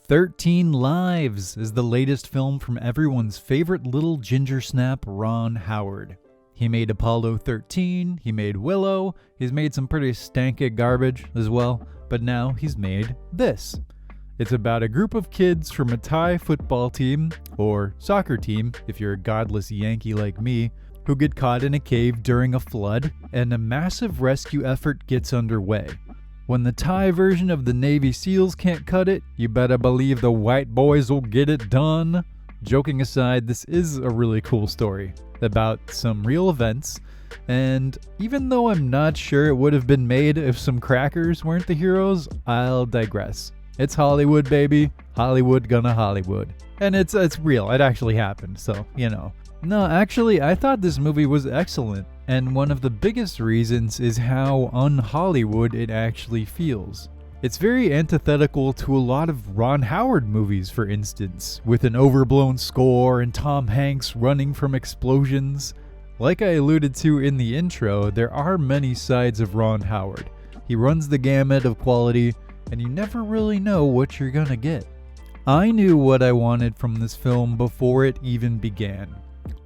13 Lives is the latest film from everyone's favorite little ginger snap, Ron Howard. He made Apollo 13, he made Willow, he's made some pretty stanky garbage as well, but now he's made this. It's about a group of kids from a Thai football team, or soccer team if you're a godless Yankee like me, who get caught in a cave during a flood, and a massive rescue effort gets underway. When the Thai version of the Navy SEALs can't cut it, you better believe the white boys will get it done. Joking aside, this is a really cool story about some real events, and even though I'm not sure it would have been made if some crackers weren't the heroes, I'll digress. It's Hollywood, baby. Hollywood gonna Hollywood. And it's real. It actually happened, so, you know. No, actually, I thought this movie was excellent. And one of the biggest reasons is how un-Hollywood it actually feels. It's very antithetical to a lot of Ron Howard movies, for instance, with an overblown score and Tom Hanks running from explosions. Like I alluded to in the intro, there are many sides of Ron Howard. He runs the gamut of quality, and you never really know what you're gonna get. I knew what I wanted from this film before it even began.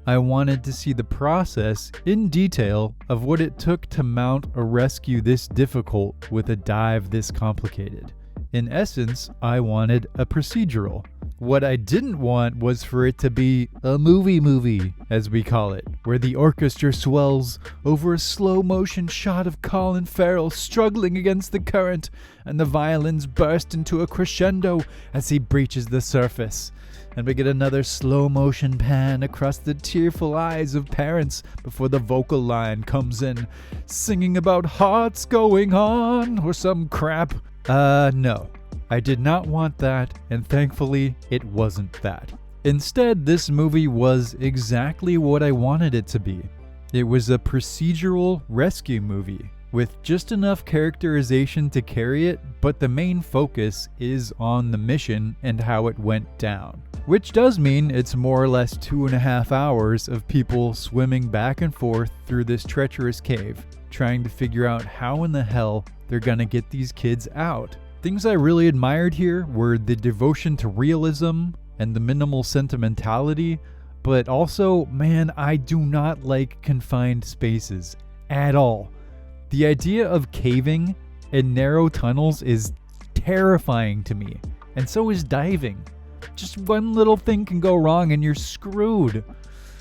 I wanted to see the process in detail of what it took to mount a rescue this difficult with a dive this complicated. In essence, I wanted a procedural. What I didn't want was for it to be a movie, as we call it, where the orchestra swells over a slow motion shot of Colin Farrell struggling against the current, and the violins burst into a crescendo as he breaches the surface. And we get another slow motion pan across the tearful eyes of parents before the vocal line comes in, singing about hearts going on or some crap. No. I did not want that, and thankfully, it wasn't that. Instead, this movie was exactly what I wanted it to be. It was a procedural rescue movie, with just enough characterization to carry it, but the main focus is on the mission and how it went down. Which does mean it's more or less 2.5 hours of people swimming back and forth through this treacherous cave, trying to figure out how in the hell they're gonna get these kids out. Things I really admired here were the devotion to realism and the minimal sentimentality, but also, man, I do not like confined spaces at all. The idea of caving in narrow tunnels is terrifying to me, and so is diving. Just one little thing can go wrong and you're screwed.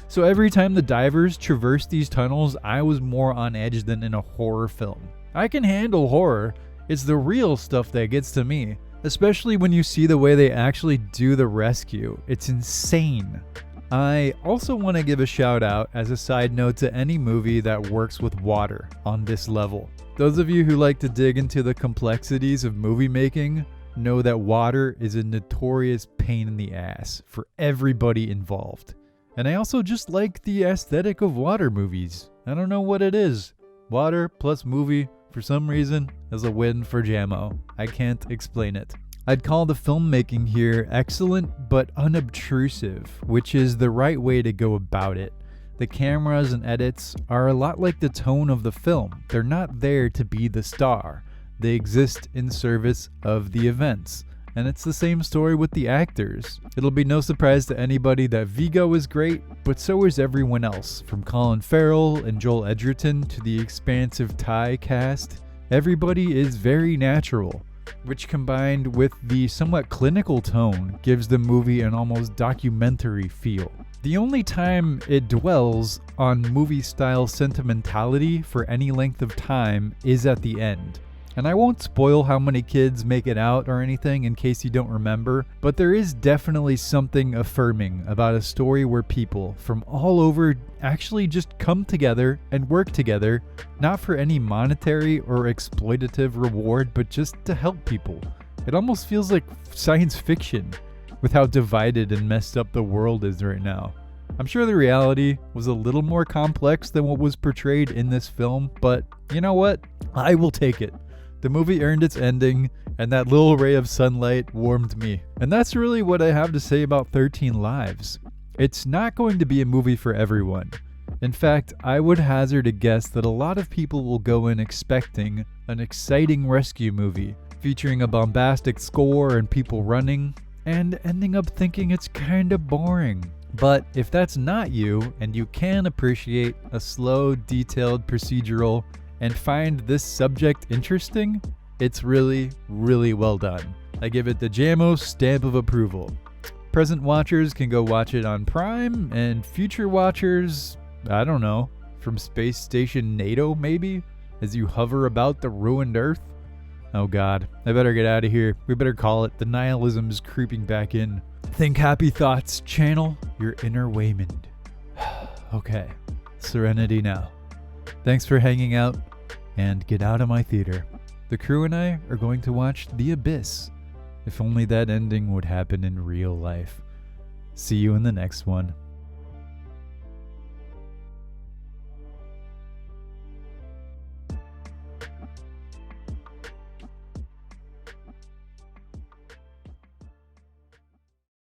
So every time the divers traversed these tunnels, I was more on edge than in a horror film. I can handle horror. It's the real stuff that gets to me, especially when you see the way they actually do the rescue. It's insane. I also want to give a shout out as a side note to any movie that works with water on this level. Those of you who like to dig into the complexities of movie making know that water is a notorious pain in the ass for everybody involved. And I also just like the aesthetic of water movies. I don't know what it is. Water plus movie, for some reason, is a win for Jamo. I can't explain it. I'd call the filmmaking here excellent but unobtrusive, which is the right way to go about it. The cameras and edits are a lot like the tone of the film. They're not there to be the star. They exist in service of the events. And it's the same story with the actors. It'll be no surprise to anybody that Viggo is great, but so is everyone else, from Colin Farrell and Joel Edgerton to the expansive Thai cast. Everybody is very natural, which combined with the somewhat clinical tone gives the movie an almost documentary feel. The only time it dwells on movie-style sentimentality for any length of time is at the end. And I won't spoil how many kids make it out or anything in case you don't remember, but there is definitely something affirming about a story where people from all over actually just come together and work together, not for any monetary or exploitative reward, but just to help people. It almost feels like science fiction with how divided and messed up the world is right now. I'm sure the reality was a little more complex than what was portrayed in this film, but you know what? I will take it. The movie earned its ending, and that little ray of sunlight warmed me. And that's really what I have to say about 13 Lives. It's not going to be a movie for everyone. In fact, I would hazard a guess that a lot of people will go in expecting an exciting rescue movie, featuring a bombastic score and people running, and ending up thinking it's kinda boring. But if that's not you, and you can appreciate a slow, detailed procedural and find this subject interesting, it's really, really well done. I give it the JAMO stamp of approval. Present watchers can go watch it on Prime, and future watchers, I don't know, from Space Station NATO maybe, as you hover about the ruined Earth? Oh god, I better get out of here. We better call it. The nihilism is creeping back in. Think happy thoughts, channel your inner Waymond. Okay, serenity now. Thanks for hanging out, and get out of my theater. The crew and I are going to watch The Abyss. If only that ending would happen in real life. See you in the next one.